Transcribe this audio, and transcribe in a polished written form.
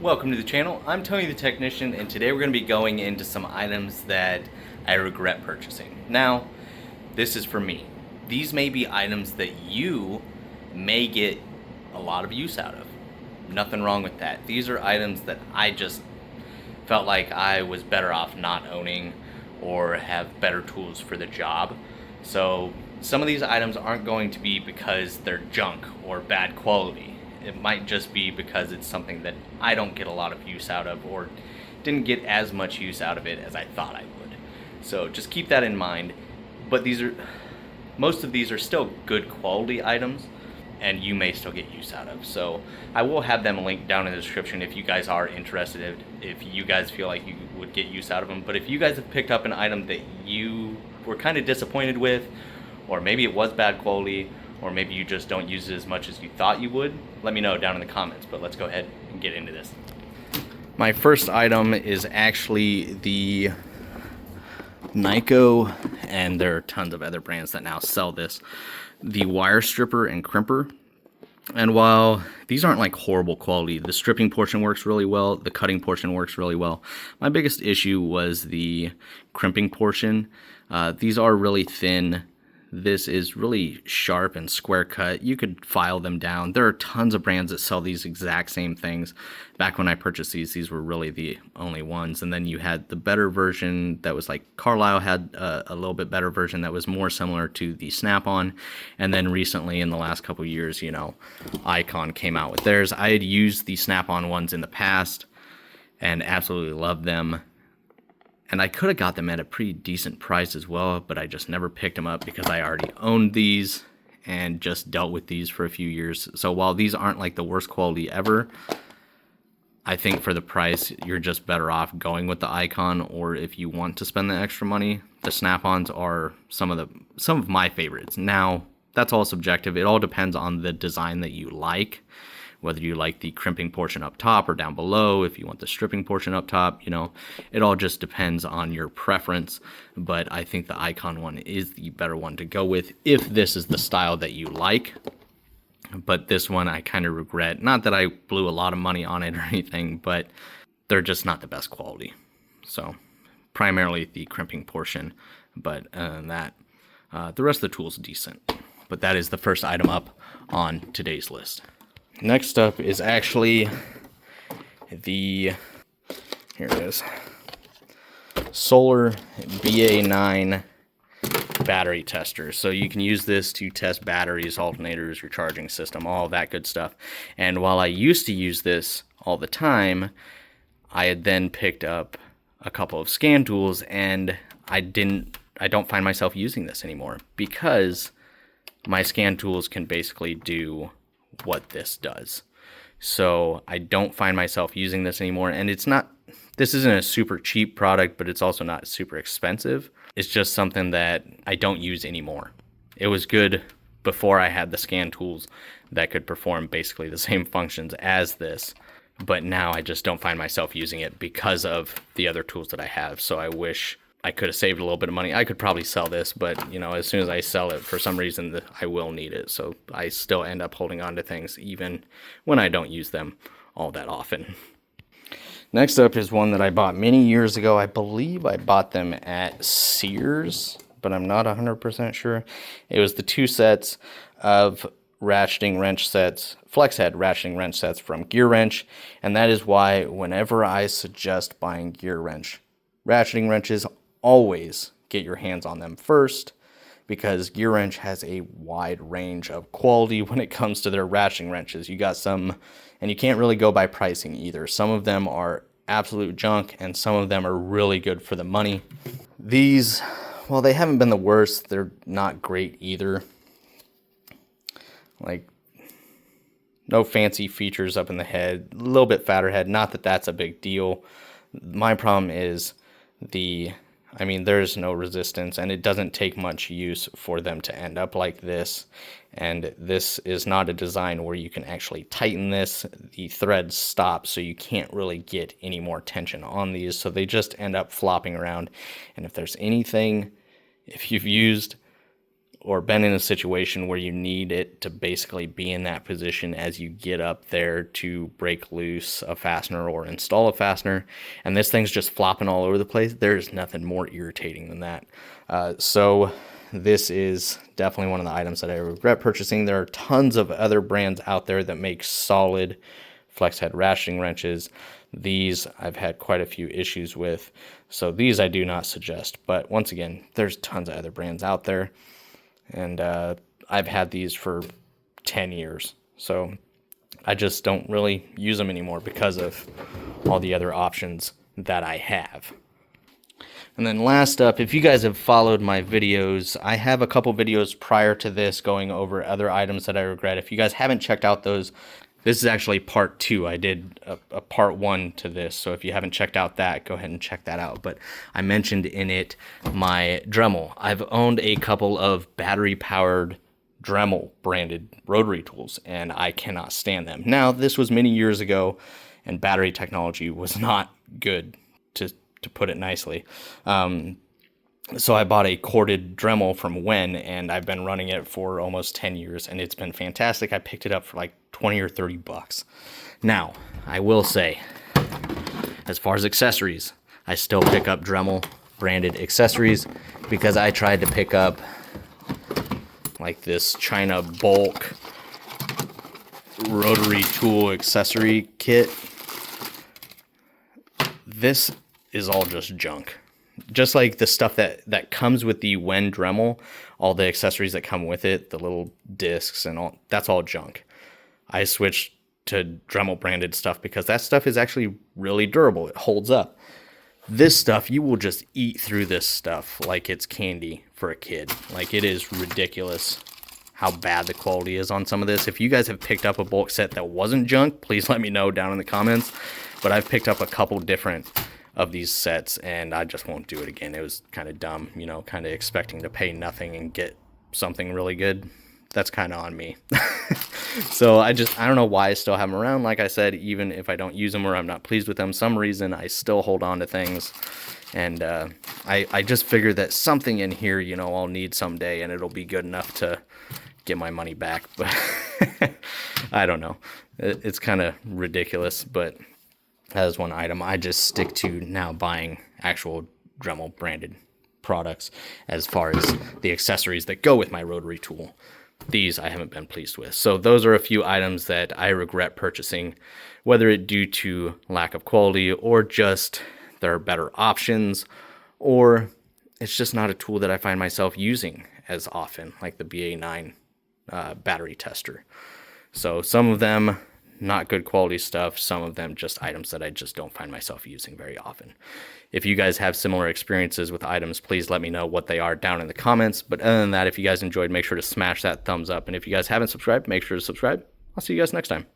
Welcome to the channel. I'm Tony the Technician, and today we're going to be going into some items that I regret purchasing. Now, this is for me. These may be items that you may get a lot of use out of. Nothing wrong with that. These are items that I just felt like I was better off not owning or have better tools for the job. So some of these items aren't going to be because they're junk or bad quality. It might just be because it's something that I don't get a lot of use out of or didn't get as much use out of it as I thought I would. So just keep that in mind. But most of these are still good quality items and you may still get use out of. So I will have them linked down in the description if you guys are interested, if you guys feel like you would get use out of them. But if you guys have picked up an item that you were kind of disappointed with, or maybe it was bad quality, or maybe you just don't use it as much as you thought you would, let me know down in the comments. But let's go ahead and get into this. My first item is actually the Nyko, and there are tons of other brands that now sell this, the wire stripper and crimper. And while these aren't like horrible quality, the stripping portion works really well, the cutting portion works really well. My biggest issue was the crimping portion. These are really thin. This is really sharp and square cut. You could file them down. There are tons of brands that sell these exact same things. Back when I purchased these were really the only ones. And then you had the better version that was like Carlisle had a little bit better version that was more similar to the Snap-on. And then recently in the last couple of years, Icon came out with theirs. I had used the Snap-on ones in the past and absolutely loved them. And I could have got them at a pretty decent price as well, but I just never picked them up because I already owned these and just dealt with these for a few years. So while these aren't like the worst quality ever, I think for the price, you're just better off going with the Icon, or if you want to spend the extra money, the Snap-ons are some of my favorites. Now, that's all subjective. It all depends on the design that you like. Whether you like the crimping portion up top or down below, if you want the stripping portion up top, it all just depends on your preference. But I think the Icon one is the better one to go with if this is the style that you like. But this one I kind of regret. Not that I blew a lot of money on it or anything, but they're just not the best quality. So primarily the crimping portion, but the rest of the tool is decent. But that is the first item up on today's list. Next up is actually here it is, Solar BA9 battery tester. So you can use this to test batteries, alternators, your charging system, all that good stuff. And while I used to use this all the time, I had then picked up a couple of scan tools, and I don't find myself using this anymore because my scan tools can basically do what this does. So I don't find myself using this anymore, and this isn't a super cheap product, but it's also not super expensive. It's just something that I don't use anymore. It was good before I had the scan tools that could perform basically the same functions as this, but now I just don't find myself using it because of the other tools that I have. So I wish I could have saved a little bit of money. I could probably sell this, but as soon as I sell it, for some reason, I will need it. So I still end up holding on to things even when I don't use them all that often. Next up is one that I bought many years ago. I believe I bought them at Sears, but I'm not 100% sure. It was the 2 sets of ratcheting wrench sets, flex head ratcheting wrench sets from Gear Wrench, and that is why whenever I suggest buying Gear Wrench ratcheting wrenches, always get your hands on them first, because Gear Wrench has a wide range of quality when it comes to their ratcheting wrenches. You got some, and you can't really go by pricing either. Some of them are absolute junk, and some of them are really good for the money. These, well, they haven't been the worst. They're not great either. Like, no fancy features up in the head, a little bit fatter head. Not that that's a big deal. My problem is there's no resistance, and it doesn't take much use for them to end up like this. And this is not a design where you can actually tighten this. The threads stop, so you can't really get any more tension on these. So they just end up flopping around. And if you've used or been in a situation where you need it to basically be in that position as you get up there to break loose a fastener or install a fastener, and this thing's just flopping all over the place, there's nothing more irritating than that. So this is definitely one of the items that I regret purchasing. There are tons of other brands out there that make solid flex head ratcheting wrenches. These I've had quite a few issues with, so these I do not suggest. But once again, there's tons of other brands out there, and I've had these for 10 years, so I just don't really use them anymore because of all the other options that I have. And then last up, if you guys have followed my videos, I have a couple videos prior to this going over other items that I regret. If you guys haven't checked out those, this is actually part 2. I did a part 1 to this, so if you haven't checked out that, go ahead and check that out. But I mentioned in it my Dremel. I've owned a couple of battery-powered Dremel branded rotary tools, and I cannot stand them. Now, this was many years ago, and battery technology was not good, to put it nicely. So I bought a corded Dremel from Wen, and I've been running it for almost 10 years, and it's been fantastic. I picked it up for like 20 or 30 bucks. Now, I will say, as far as accessories, I still pick up Dremel branded accessories because I tried to pick up like this China bulk rotary tool accessory kit. This is all just junk. Just like the stuff that comes with the Wen Dremel, all the accessories that come with it, the little discs and all, that's all junk. I switched to Dremel branded stuff because that stuff is actually really durable. It holds up. This stuff, you will just eat through this stuff like it's candy for a kid. Like, it is ridiculous how bad the quality is on some of this. If you guys have picked up a bulk set that wasn't junk, please let me know down in the comments. But I've picked up a couple different of these sets, and I just won't do it again. It was kind of dumb, you know, kind of expecting to pay nothing and get something really good. That's kind of on me. So I don't know why I still have them around. Like I said, even if I don't use them or I'm not pleased with them, some reason I still hold on to things. And I just figure that something in here, you know, I'll need someday, and it'll be good enough to get my money back. But I don't know. It's kind of ridiculous, but that is one item. I just stick to now buying actual Dremel branded products as far as the accessories that go with my rotary tool. These I haven't been pleased with. So those are a few items that I regret purchasing, whether it due to lack of quality or just there are better options, or it's just not a tool that I find myself using as often, like the BA9 battery tester. So some of them not good quality stuff, some of them just items that I just don't find myself using very often. If you guys have similar experiences with items, please let me know what they are down in the comments. But other than that, if you guys enjoyed, make sure to smash that thumbs up. And if you guys haven't subscribed, make sure to subscribe. I'll see you guys next time.